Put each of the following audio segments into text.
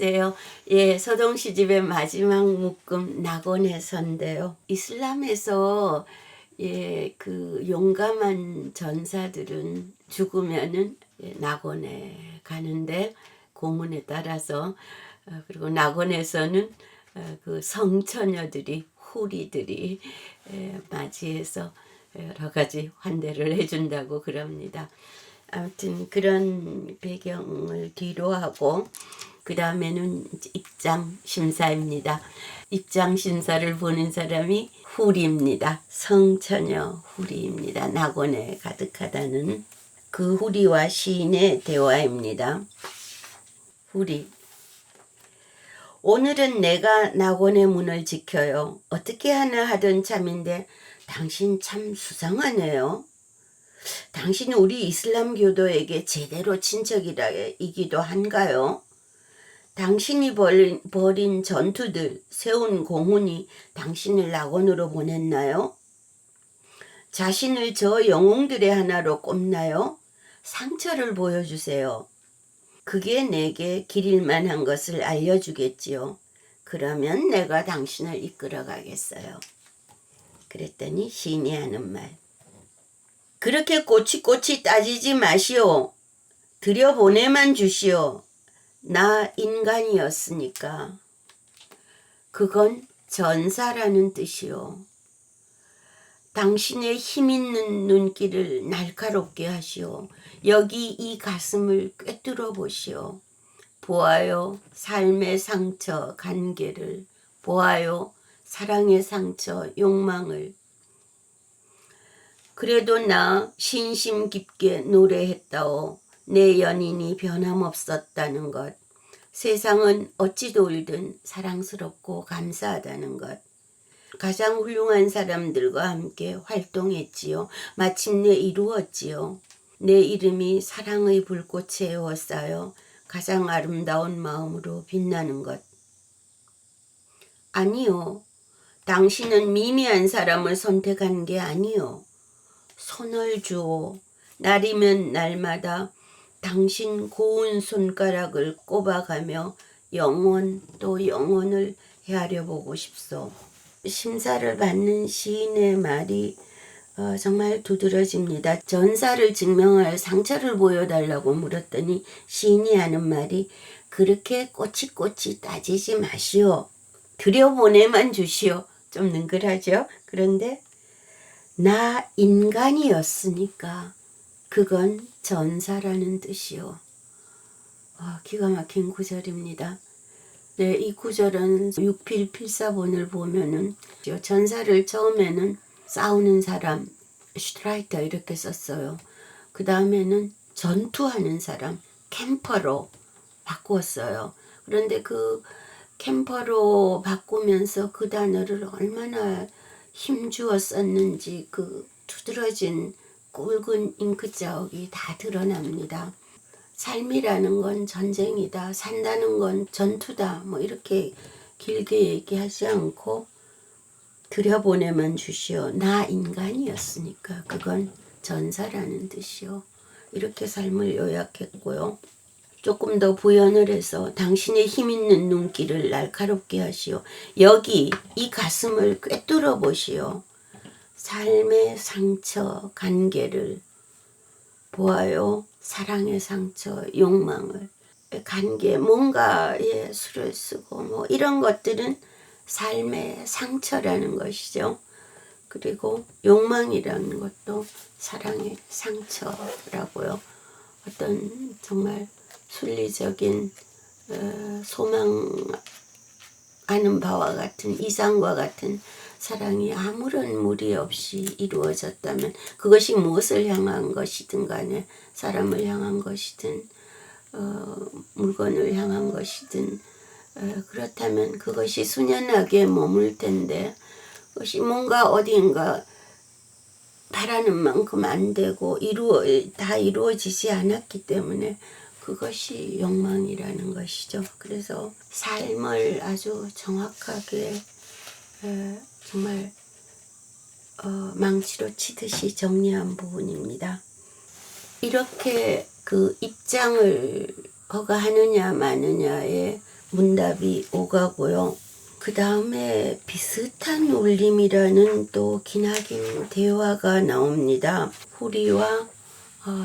안녕하세요. 예, 서동시집의 마지막 묶음 낙원에서인데요. 이슬람에서 그 용감한 전사들은 죽으면은 낙원에 가는데 공문에 따라서 그리고 낙원에서는 그 성처녀들이 후리들이 맞이해서 여러 가지 환대를 해준다고 그럽니다. 아무튼 그런 배경을 뒤로 하고 그 다음에는 입장 심사입니다. 입장 심사를 보는 사람이 후리입니다. 성처녀 후리입니다. 낙원에 가득하다는 그 후리와 시인의 대화입니다. 후리: 오늘은 내가 낙원의 문을 지켜요. 어떻게 하나 하던 참인데 당신 참 수상하네요. 당신은 우리 이슬람 교도에게 제대로 친척이기도 한가요? 당신이 벌인 전투들, 세운 공훈이 당신을 낙원으로 보냈나요? 자신을 저 영웅들의 하나로 꼽나요? 상처를 보여주세요. 그게 내게 길 만한 것을 알려주겠지요. 그러면 내가 당신을 이끌어 가겠어요. 그랬더니 시인이 하는 말: 그렇게 꼬치꼬치 따지지 마시오. 들여보내만 주시오. 나 인간이었으니까. 그건 전사라는 뜻이오. 당신의 힘있는 눈길을 날카롭게 하시오. 여기 이 가슴을 꿰뚫어 보시오. 보아요, 삶의 상처, 간계를. 보아요, 사랑의 상처, 욕망을. 그래도 나 신심 깊게 노래했다오. 내 연인이 변함없었다는 것. 세상은 어찌도 울든 사랑스럽고 감사하다는 것. 가장 훌륭한 사람들과 함께 활동했지요. 마침내 이루었지요. 내 이름이 사랑의 불꽃에 에워싸여 가장 아름다운 마음으로 빛나는 것. 아니요. 당신은 미미한 사람을 선택한 게 아니요. 손을 주오. 날이면 날마다 당신 고운 손가락을 꼽아가며 영원 또 영원을 헤아려 보고 싶소. 심사를 받는 시인의 말이 정말 두드러집니다. 전사를 증명할 상처를 보여달라고 물었더니 시인이 하는 말이: 그렇게 꼬치꼬치 따지지 마시오. 들여보내만 주시오. 좀 능글하죠? 그런데 나 인간이었으니까 그건 전사라는 뜻이요. 기가 막힌 구절입니다. 네, 이 구절은 육필 필사본을 보면은 전사를 처음에는 싸우는 사람, 슈트라이터 이렇게 썼어요. 그 다음에는 전투하는 사람, 캠퍼로 바꾸었어요. 그런데 그 캠퍼로 바꾸면서 그 단어를 얼마나 힘주어 썼는지 그 두드러진 굵은 잉크 자국이 다 드러납니다. 삶이라는 건 전쟁이다, 산다는 건 전투다, 뭐 이렇게 길게 얘기하지 않고 들여보내만 주시오. 나 인간이었으니까 그건 전사라는 뜻이요. 이렇게 삶을 요약했고요. 조금 더 부연을 해서 당신의 힘있는 눈길을 날카롭게 하시오. 여기 이 가슴을 꿰뚫어 보시오. 삶의 상처, 간계를. 보아요, 사랑의 상처, 욕망을. 간계, 뭔가에 수를 쓰고 뭐 이런 것들은 삶의 상처라는 것이죠. 그리고 욕망이라는 것도 사랑의 상처라고요. 어떤 정말 순리적인 소망하는 바와 같은, 이상과 같은 사랑이 아무런 무리 없이 이루어졌다면 그것이 무엇을 향한 것이든 간에, 사람을 향한 것이든 물건을 향한 것이든 그렇다면 그것이 수년하게 머물 텐데, 그것이 뭔가 어딘가 바라는 만큼 안 되고 다 이루어지지 않았기 때문에 그것이 욕망이라는 것이죠. 그래서 삶을 아주 정확하게 정말 망치로 치듯이 정리한 부분입니다. 이렇게 그 입장을 허가하느냐 마느냐에 문답이 오가고요. 그 다음에 비슷한 울림이라는 또 기나긴 대화가 나옵니다. 후리와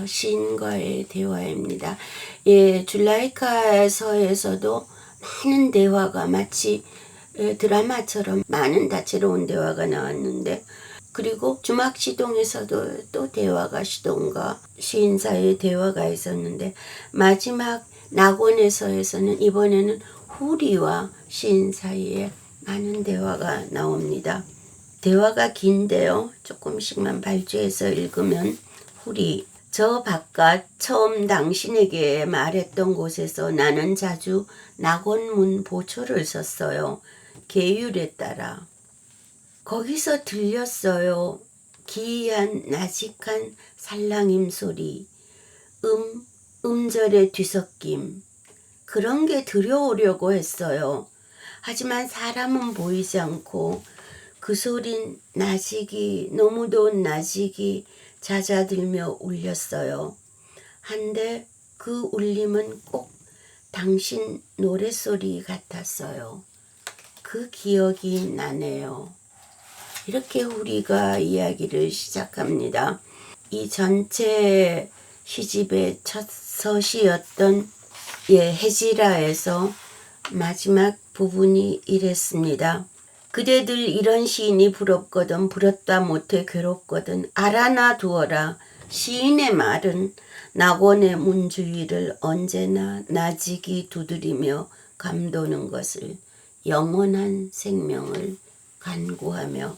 시인과의 대화입니다. 예, 줄라이카서에서도 많은 대화가 마치 드라마처럼 많은 다채로운 대화가 나왔는데, 그리고 주막시동에서도 또 대화가 시동과 시인 사이의 대화가 있었는데, 마지막 낙원에서에서는 이번에는 후리와 시인 사이에 많은 대화가 나옵니다. 대화가 긴데요. 조금씩만 발주해서 읽으면, 후리, 저 바깥 처음 당신에게 말했던 곳에서 나는 자주 낙원문 보초를 섰어요. 계율에 따라. 거기서 들렸어요. 기이한 나직한 살랑임 소리, 음절의 뒤섞임. 그런 게 들여오려고 했어요. 하지만 사람은 보이지 않고 그 소린 나직이, 너무도 나직이 잦아들며 울렸어요. 한데 그 울림은 꼭 당신 노랫소리 같았어요. 그 기억이 나네요. 이렇게 우리가 이야기를 시작합니다. 이 전체 시집의 첫 서시였던 헤지라에서 마지막 부분이 이랬습니다. 그대들 이런 시인이 부럽거든 부럽다 못해 괴롭거든 알아나 두어라. 시인의 말은 낙원의 문 주위를 언제나 나직이 두드리며 감도는 것을, 영원한 생명을 간구하며.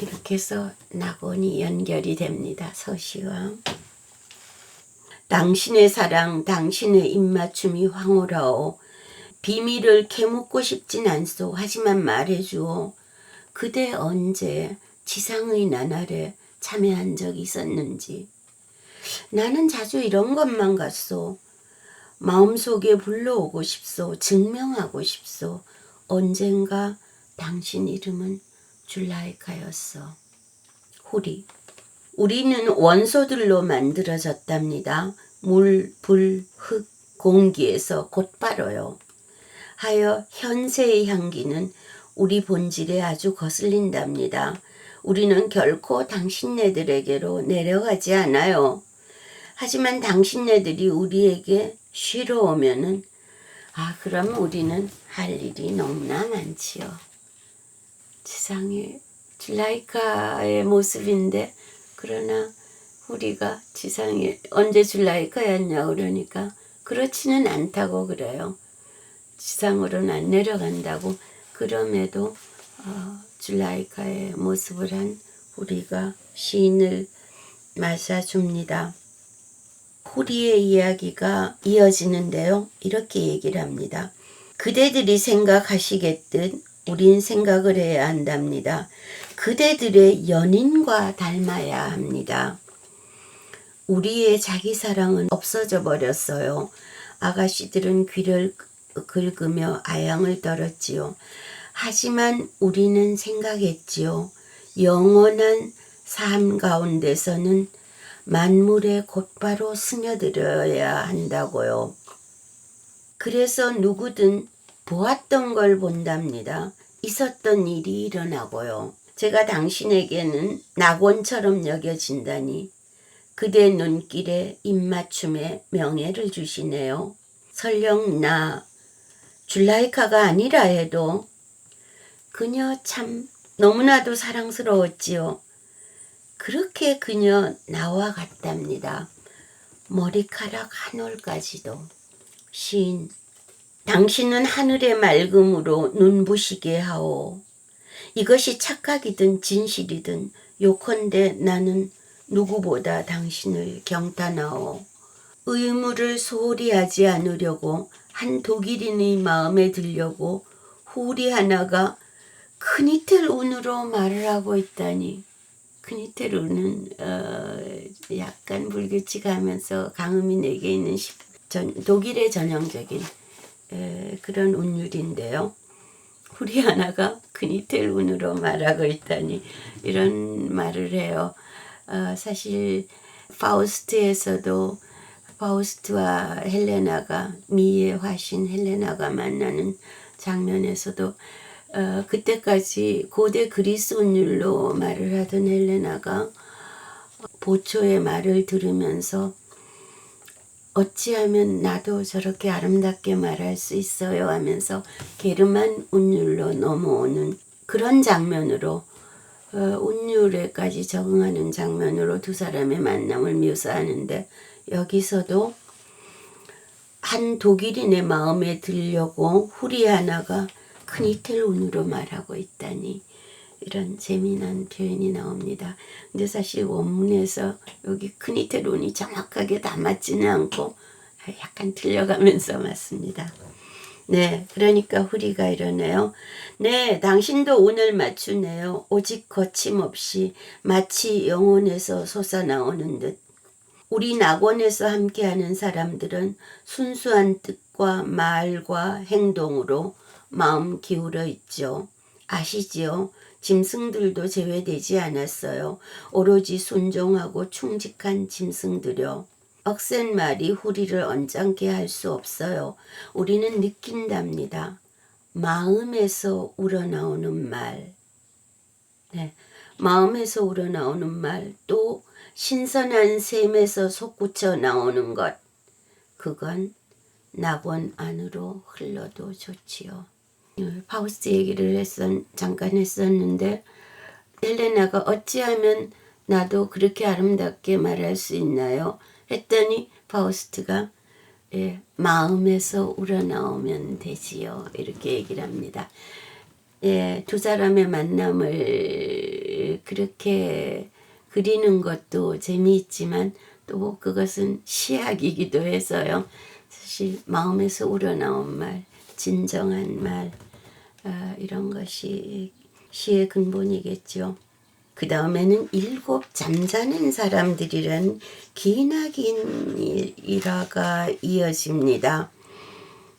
이렇게 해서 낙원이 연결이 됩니다. 서시와. 당신의 사랑, 당신의 입맞춤이 황홀하오. 비밀을 캐묻고 싶진 않소. 하지만 말해주오. 그대 언제 지상의 나날에 참여한 적 있었는지. 나는 자주 이런 것만 같소. 마음속에 불러오고 싶소. 증명하고 싶소. 언젠가 당신 이름은 줄라이카였어. 후리. 우리는 원소들로 만들어졌답니다. 물, 불, 흙, 공기에서 곧바로요. 하여 현세의 향기는 우리 본질에 아주 거슬린답니다. 우리는 결코 당신네들에게로 내려가지 않아요. 하지만 당신네들이 우리에게 쉬러 오면은 그럼 우리는 할 일이 너무나 많지요. 지상의 줄라이카의 모습인데, 그러나 우리가 지상에 언제 줄라이카였냐 그러니까 그렇지는 않다고 그래요. 지상으로는 안 내려간다고. 그럼에도 줄라이카의 모습을 한 우리가 시인을 맞아줍니다. 후리의 이야기가 이어지는데요. 이렇게 얘기를 합니다. 그대들이 생각하시겠듯 우린 생각을 해야 한답니다. 그대들의 연인과 닮아야 합니다. 우리의 자기 사랑은 없어져 버렸어요. 아가씨들은 귀를 긁으며 아양을 떨었지요. 하지만 우리는 생각했지요. 영원한 삶 가운데서는 만물에 곧바로 스며들어야 한다고요. 그래서 누구든 보았던 걸 본답니다. 있었던 일이 일어나고요. 제가 당신에게는 낙원처럼 여겨진다니 그대 눈길에 입맞춤에 명예를 주시네요. 설령 나 줄라이카가 아니라 해도 그녀 참 너무나도 사랑스러웠지요. 그렇게 그녀 나와 같답니다. 머리카락 한 올까지도. 시인. 당신은 하늘의 맑음으로 눈부시게 하오. 이것이 착각이든 진실이든 요컨대 나는 누구보다 당신을 경탄하오. 의무를 소홀히 하지 않으려고 한 독일인의 마음에 들려고 후리 하나가 크니텔 운으로 말을 하고 있다니. 크니텔 운은 약간 불규칙하면서 강음인에게 있는 독일의 전형적인 그런 운율인데요. 후리 하나가 크니텔 운으로 말하고 있다니 이런 말을 해요. 사실 파우스트에서도 파우스트와 헬레나가 미의 화신 헬레나가 만나는 장면에서도 그때까지 고대 그리스 운율로 말을 하던 헬레나가 보초의 말을 들으면서 어찌하면 나도 저렇게 아름답게 말할 수 있어요 하면서 게르만 운율로 넘어오는 그런 장면으로 운율에까지 적응하는 장면으로 두 사람의 만남을 묘사하는데, 여기서도 한 독일인의 마음에 들려고 후리아나가 크니텔운으로 말하고 있다니, 이런 재미난 표현이 나옵니다. 근데 사실 원문에서 여기 크니텔운이 정확하게 담았지는 않고 약간 틀려가면서 맞습니다. 네, 그러니까 후리가 이러네요. 네, 당신도 운을 맞추네요. 오직 거침없이 마치 영혼에서 솟아나오는 듯. 우리 낙원에서 함께하는 사람들은 순수한 뜻과 말과 행동으로 마음 기울여 있죠. 아시지요? 짐승들도 제외되지 않았어요. 오로지 순종하고 충직한 짐승들요. 억센 말이 후리를 언짢게 할 수 없어요. 우리는 느낀답니다. 마음에서 우러나오는 말. 네, 마음에서 우러나오는 말, 또 신선한 샘에서 솟구쳐 나오는 것. 그건 낙원 안으로 흘러도 좋지요. 파우스트 얘기를 잠깐 했었는데, 헬레나가 어찌하면 나도 그렇게 아름답게 말할 수 있나요? 했더니 파우스트가 마음에서 우러나오면 되지요. 이렇게 얘기를 합니다. 두 사람의 만남을 그렇게 그리는 것도 재미있지만 또 그것은 시학이기도 해서요. 사실 마음에서 우러나온 말, 진정한 말, 이런 것이 시의 근본이겠죠. 그 다음에는 7 잠자는 사람들이란 기나긴 일화가 이어집니다.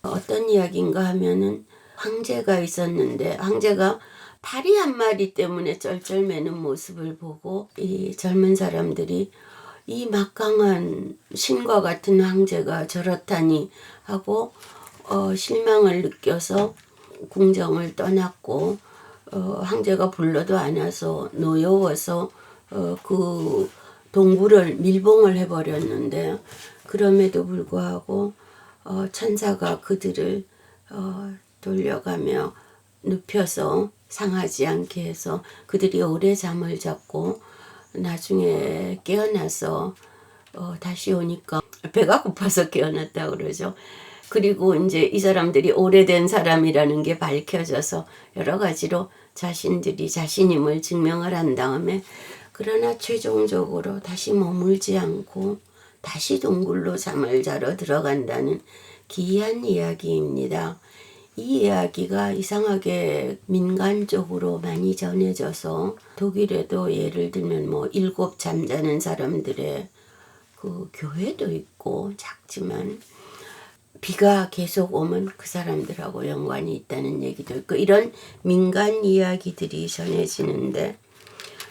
어떤 이야기인가 하면은 황제가 있었는데, 황제가 파리 한 마리 때문에 쩔쩔매는 모습을 보고 이 젊은 사람들이 이 막강한 신과 같은 황제가 저렇다니 하고 실망을 느껴서 궁정을 떠났고, 황제가 불러도 안 와서 노여워서 그 동굴을 밀봉을 해버렸는데, 그럼에도 불구하고 천사가 그들을 돌려가며 눕혀서 상하지 않게 해서 그들이 오래 잠을 잤고, 나중에 깨어나서 다시 오니까 배가 고파서 깨어났다고 그러죠. 그리고 이제 이 사람들이 오래된 사람이라는 게 밝혀져서 여러 가지로 자신들이 자신임을 증명을 한 다음에, 그러나 최종적으로 다시 머물지 않고 다시 동굴로 잠을 자러 들어간다는 기이한 이야기입니다. 이 이야기가 이상하게 민간적으로 많이 전해져서 독일에도 예를 들면 7 잠자는 사람들의 그 교회도 있고, 작지만 비가 계속 오면 그 사람들하고 연관이 있다는 얘기도 있고, 이런 민간 이야기들이 전해지는데,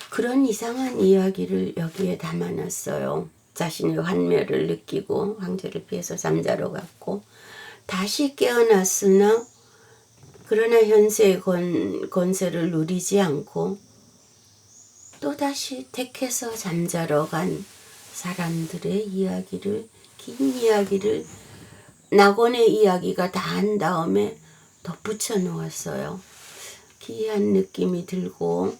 그런 이상한 이야기를 여기에 담아놨어요. 자신의 환멸을 느끼고 황제를 피해서 잠자러 갔고, 다시 깨어났으나 그러나 현세의 권세를 누리지 않고 또다시 택해서 잠자러 간 사람들의 이야기를, 긴 이야기를 낙원의 이야기가 다 한 다음에 덧붙여 놓았어요. 기이한 느낌이 들고,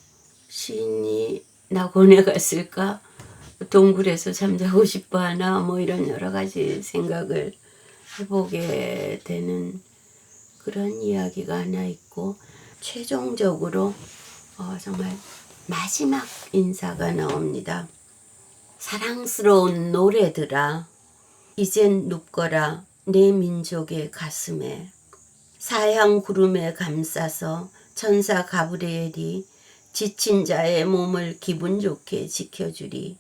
시인이 낙원에 갔을까? 동굴에서 잠자고 싶어 하나? 이런 여러 가지 생각을 해보게 되는 그런 이야기가 하나 있고, 최종적으로 정말 마지막 인사가 나옵니다. 사랑스러운 노래들아, 이젠 눕거라 내 민족의 가슴에. 사향 구름에 감싸서 천사 가브리엘이 지친 자의 몸을 기분 좋게 지켜주리.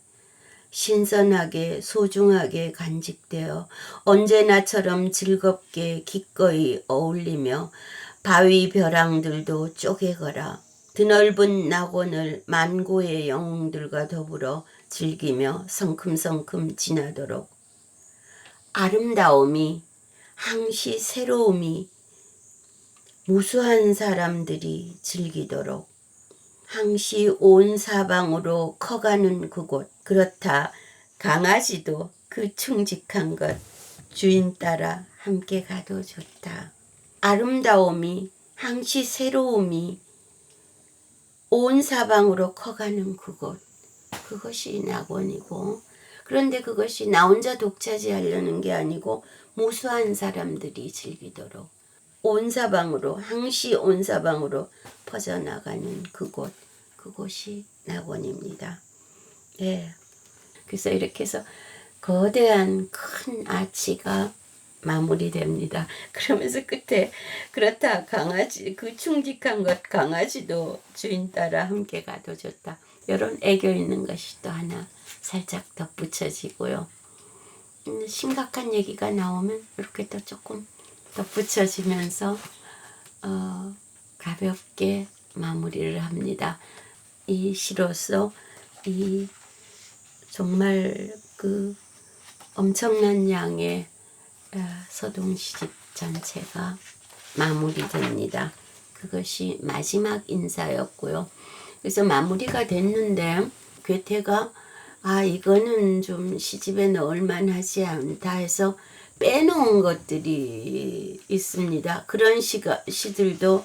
신선하게 소중하게 간직되어 언제나처럼 즐겁게 기꺼이 어울리며 바위 벼랑들도 쪼개거라. 드넓은 낙원을 만고의 영웅들과 더불어 즐기며 성큼성큼 지나도록. 아름다움이, 항시 새로움이 무수한 사람들이 즐기도록 항시 온 사방으로 커가는 그곳. 그렇다 강아지도 그 충직한 것 주인 따라 함께 가도 좋다. 아름다움이, 항시 새로움이 온 사방으로 커가는 그곳. 그것이 낙원이고, 그런데 그것이 나 혼자 독차지하려는 게 아니고 무수한 사람들이 즐기도록 온 사방으로, 항시 온 사방으로 퍼져나가는 그곳. 그곳이 낙원입니다. 예. 그래서 이렇게 해서 거대한 큰 아치가 마무리됩니다. 그러면서 끝에 그렇다 강아지, 그 충직한 것 강아지도 주인 따라 함께 가도 좋다. 이런 애교 있는 것이 또 하나 살짝 덧붙여지고요. 심각한 얘기가 나오면 이렇게 또 조금 덧붙여지면서 가볍게 마무리를 합니다. 이 시로서 이 정말 그 엄청난 양의 서동시집 전체가 마무리됩니다. 그것이 마지막 인사였고요. 그래서 마무리가 됐는데 괴테가 이거는 좀 시집에 넣을 만하지 않다 해서 빼놓은 것들이 있습니다. 그런 시들도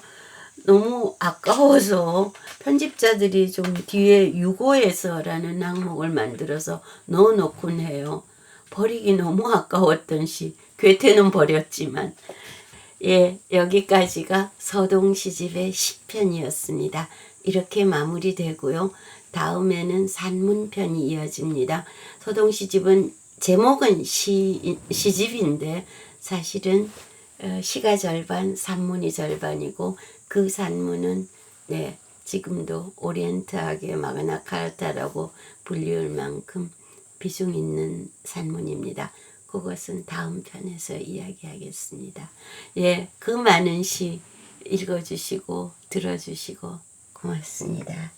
너무 아까워서 편집자들이 좀 뒤에 유고에서라는 항목을 만들어서 넣어놓곤 해요. 버리기 너무 아까웠던 시. 괴테는 버렸지만. 예, 여기까지가 서동시집의 시편이었습니다. 이렇게 마무리되고요. 다음에는 산문편이 이어집니다. 서동시집은 제목은 시집인데 사실은 시가 절반, 산문이 절반이고 그 산문은 지금도 오리엔트하게 마그나 카르타라고 불리울 만큼 비중 있는 산문입니다. 그것은 다음 편에서 이야기하겠습니다. 예, 그 많은 시 읽어주시고 들어주시고 고맙습니다.